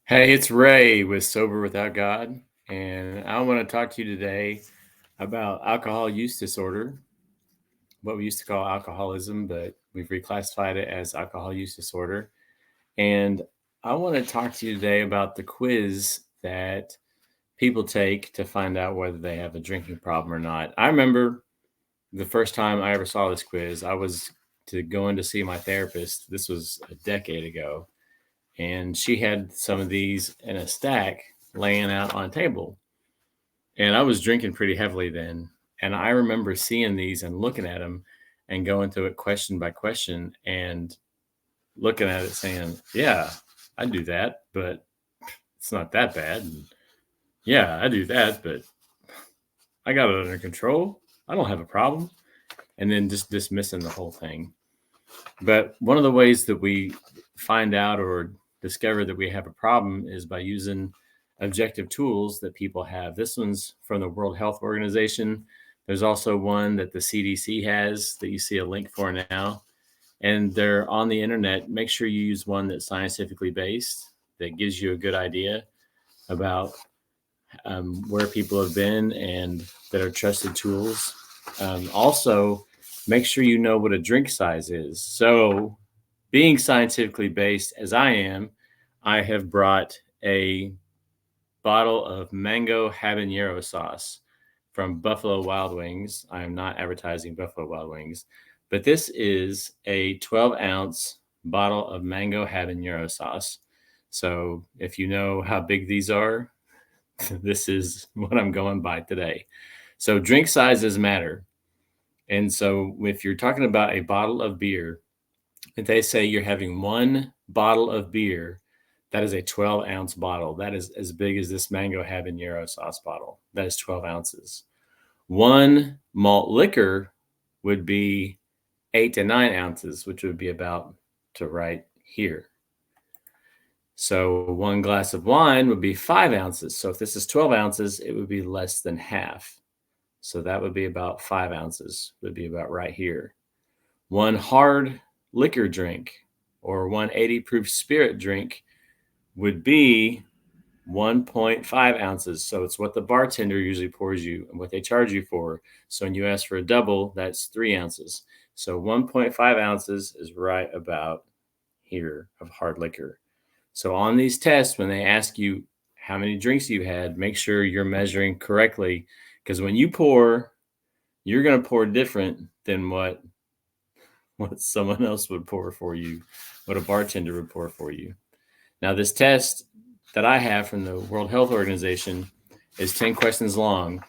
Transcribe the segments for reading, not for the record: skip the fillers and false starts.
Hey, it's Ray with Sober Without God, and I want to talk to you today about alcohol use disorder, what we used to call alcoholism, but we've reclassified it as alcohol use disorder. And I want to talk to you today about the quiz that people take to find out whether they have a drinking problem or not. I remember the first time I ever saw this quiz, I was to go in to see my therapist. This was a decade ago, and she had some of these in a stack laying out on a table. And I was drinking pretty heavily then. And I remember seeing these and looking at them and going through it question by question and looking at it saying, yeah, I do that, but it's not that bad. And yeah, I do that, but I got it under control. I don't have a problem. And then just dismissing the whole thing. But one of the ways that we find out or discover that we have a problem is by using objective tools that people have. This one's from the World Health Organization. There's also one that the CDC has that you see a link for now. And they're on the internet. Make sure you use one that's scientifically based, that gives you a good idea about where people have been and that are trusted tools. Also, make sure you know what a drink size is. So, being scientifically based as I am, I have brought a bottle of mango habanero sauce from Buffalo Wild Wings. I am not advertising Buffalo Wild Wings, but this is a 12-ounce bottle of mango habanero sauce. So, if you know how big these are, this is what I'm going by today. So, drink sizes matter. And so, if you're talking about a bottle of beer, if they say you're having one bottle of beer, that is a 12-ounce bottle. That is as big as this mango habanero sauce bottle. That is 12 ounces. One malt liquor would be 8 to 9 ounces, which would be about to right here. So one glass of wine would be 5 ounces. So if this is 12 ounces, it would be less than half. So that would be about 5 ounces, would be about right here. One hard liquor drink or 180 proof spirit drink would be 1.5 ounces. So it's what the bartender usually pours you and what they charge you for. So when you ask for a double, that's 3 ounces. So 1.5 ounces is right about here of hard liquor. So on these tests, when they ask you how many drinks you had, make sure you're measuring correctly, because when you pour, you're going to pour different than what someone else would pour for you, what a bartender would pour for you. Now, this test that I have from the World Health Organization is 10 questions long,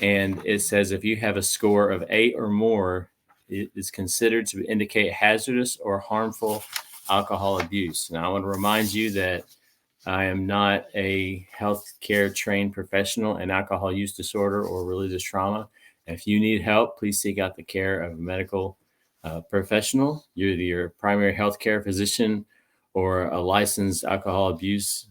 and it says if you have a score of 8 or more, it is considered to indicate hazardous or harmful alcohol abuse. Now, I want to remind you that I am not a healthcare trained professional in alcohol use disorder or religious trauma. If you need help, please seek out the care of a medical professional. You're either your primary healthcare physician or a licensed alcohol abuse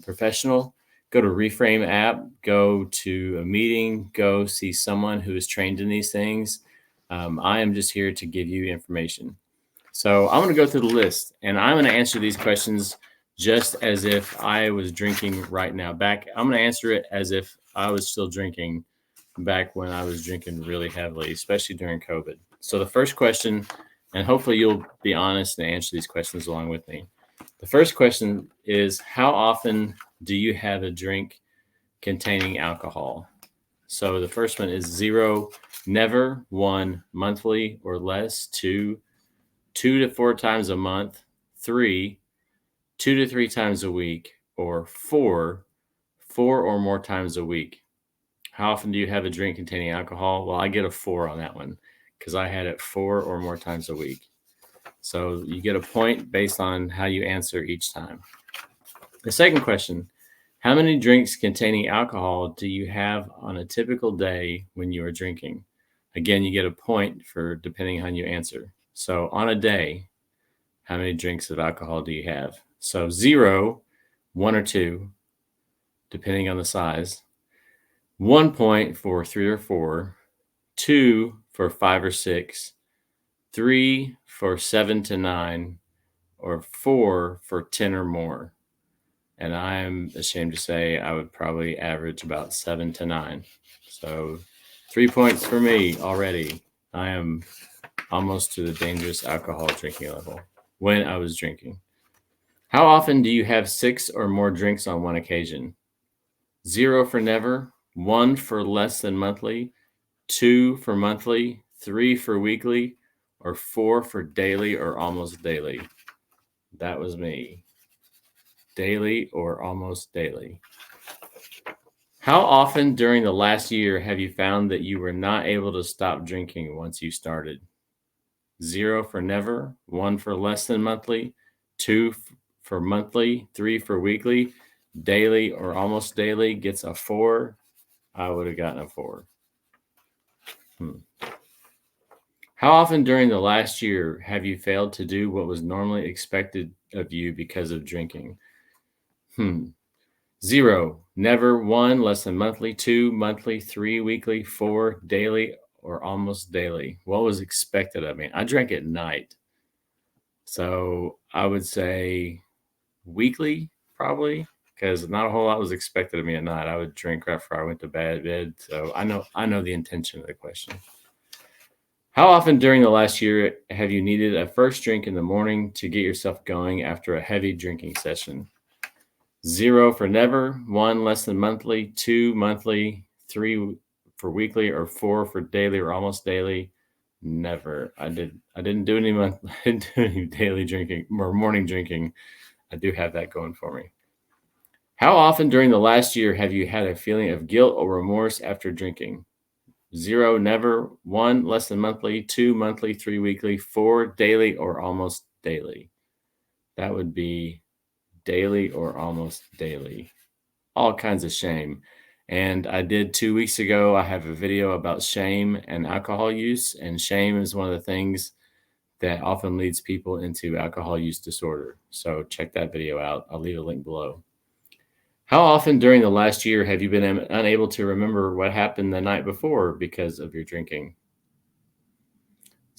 professional. Go to Reframe app, go to a meeting, go see someone who is trained in these things. I am just here to give you information. So I'm going to go through the list and I'm going to answer these questions just as if I was drinking right now. I'm going to answer it as if I was still drinking back when I was drinking really heavily, especially during COVID. So the first question, and hopefully you'll be honest and answer these questions along with me. The first question is, how often do you have a drink containing alcohol? So the first one is 0, never; 1, monthly or less; 2, 2 to 4 times a month; 3, 2 to 3 times a week; or 4, 4 or more times a week. How often do you have a drink containing alcohol? Well, I get a 4 on that one because I had it 4 or more times a week. So you get a point based on how you answer each time. The second question, how many drinks containing alcohol do you have on a typical day when you are drinking? Again, you get a point for depending on how you answer. So on a day, how many drinks of alcohol do you have? So 0, 1 or 2, depending on the size; 1 point for 3 or 4; 2 for 5 or 6; 3 for 7 to 9; or 4 for 10 or more. And I'm ashamed to say I would probably average about 7 to 9. So 3 points for me already. I am almost to the dangerous alcohol drinking level when I was drinking. How often do you have 6 or more drinks on one occasion? 0 for never, 1 for less than monthly, 2 for monthly, 3 for weekly, or 4 for daily or almost daily. That was me. Daily or almost daily. How often during the last year have you found that you were not able to stop drinking once you started? 0 for never, 1 for less than monthly, 2 for monthly, 3 for weekly, daily or almost daily gets a 4. I would have gotten a 4. How often during the last year have you failed to do what was normally expected of you because of drinking? 0, never, 1, less than monthly, 2, monthly, 3, weekly, 4, daily, or almost daily. What was expected of me? I drank at night. So I would say weekly, probably, because not a whole lot was expected of me at night. I would drink right before I went to bed. So I know the intention of the question. How often during the last year have you needed a first drink in the morning to get yourself going after a heavy drinking session? 0 for never, 1 less than monthly, 2 monthly, 3 for weekly, or 4 for daily or almost daily. Never. I didn't do any daily drinking or morning drinking. I do have that going for me. How often during the last year have you had a feeling of guilt or remorse after drinking? 0, never, 1 less than monthly, 2 monthly, 3 weekly, 4 daily or almost daily. That would be daily or almost daily. All kinds of shame. And I did 2 weeks ago, I have a video about shame and alcohol use. And shame is one of the things that often leads people into alcohol use disorder. So check that video out. I'll leave a link below. How often during the last year have you been unable to remember what happened the night before because of your drinking?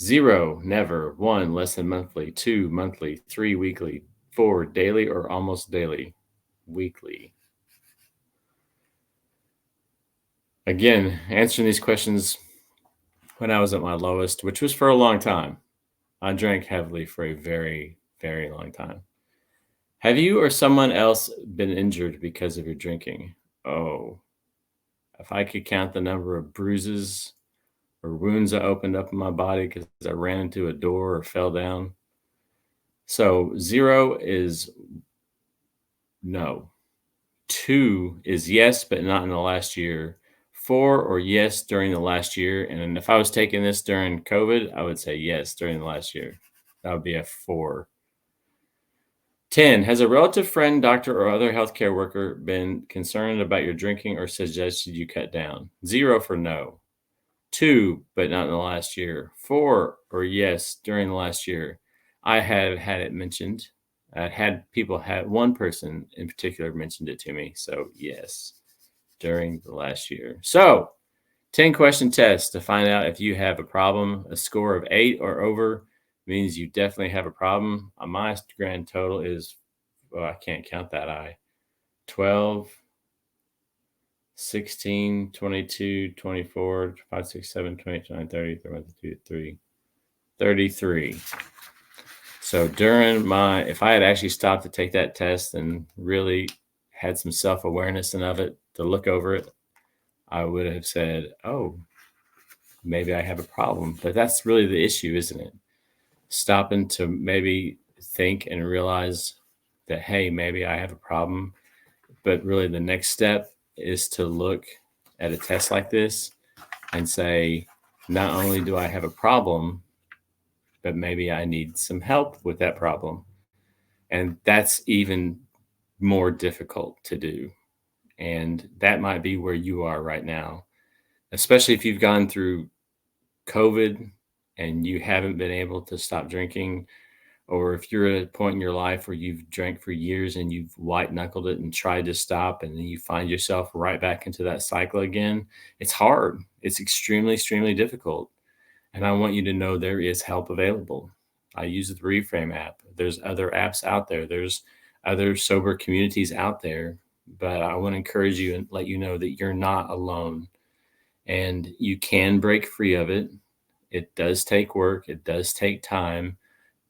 0, never, 1, less than monthly, 2, monthly, 3, weekly, 4, daily or almost daily, weekly. Again, answering these questions when I was at my lowest, which was for a long time. I drank heavily for a very, very long time. Have you or someone else been injured because of your drinking? Oh, if I could count the number of bruises or wounds I opened up in my body because I ran into a door or fell down. So 0 is no. 2 is yes, but not in the last year. 4 or yes during the last year. And if I was taking this during COVID, I would say yes during the last year. That would be a 4. 10, has a relative, friend, doctor, or other healthcare worker been concerned about your drinking or suggested you cut down? 0 for no. 2, but not in the last year. 4 or yes during the last year. I have had it mentioned. One person in particular mentioned it to me. So yes, during the last year. So 10-question test to find out if you have a problem. A score of 8 or over means you definitely have a problem. My grand total is, well, I can't count that high. 12, 16, 22, 24, 5, 6, 7, 20, 29, 30, 31, 33. So if I had actually stopped to take that test and really had some self-awareness of it, to look over it, I would have said, oh, maybe I have a problem. But that's really the issue, isn't it? Stopping to maybe think and realize that, hey, maybe I have a problem. But really the next step is to look at a test like this and say, not only do I have a problem, but maybe I need some help with that problem. And that's even more difficult to do. And that might be where you are right now, especially if you've gone through COVID and you haven't been able to stop drinking, or if you're at a point in your life where you've drank for years and you've white knuckled it and tried to stop, and then you find yourself right back into that cycle again. It's hard. It's extremely, extremely difficult. And I want you to know there is help available. I use the Reframe app. There's other apps out there. There's other sober communities out there, but I want to encourage you and let you know that you're not alone and you can break free of it. It does take work, it does take time,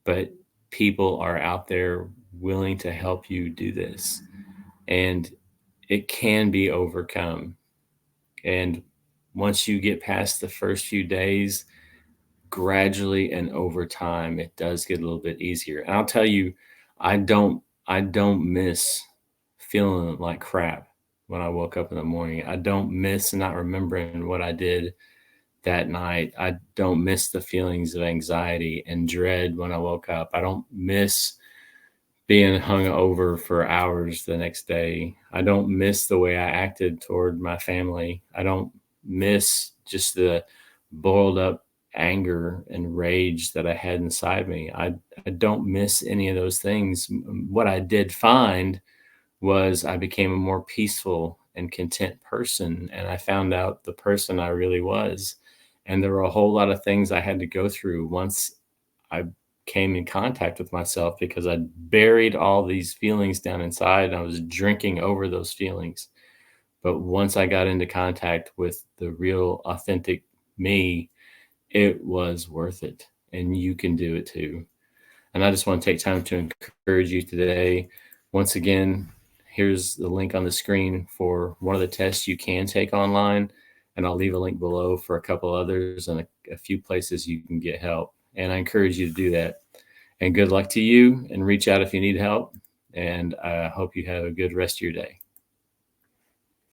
but people are out there willing to help you do this. And it can be overcome. And once you get past the first few days, gradually and over time, it does get a little bit easier. And I'll tell you, I don't miss feeling like crap when I woke up in the morning. I don't miss not remembering what I did that night. I don't miss the feelings of anxiety and dread when I woke up. I don't miss being hung over for hours the next day. I don't miss the way I acted toward my family. I don't miss just the boiled up anger and rage that I had inside me. I don't miss any of those things. What I did find was I became a more peaceful and content person, and I found out the person I really was. And there were a whole lot of things I had to go through once I came in contact with myself because I buried all these feelings down inside and I was drinking over those feelings. But once I got into contact with the real authentic me, it was worth it. And you can do it too. And I just want to take time to encourage you today. Once again, here's the link on the screen for one of the tests you can take online. And I'll leave a link below for a couple others and a few places you can get help. And I encourage you to do that. And good luck to you and reach out if you need help. And I hope you have a good rest of your day.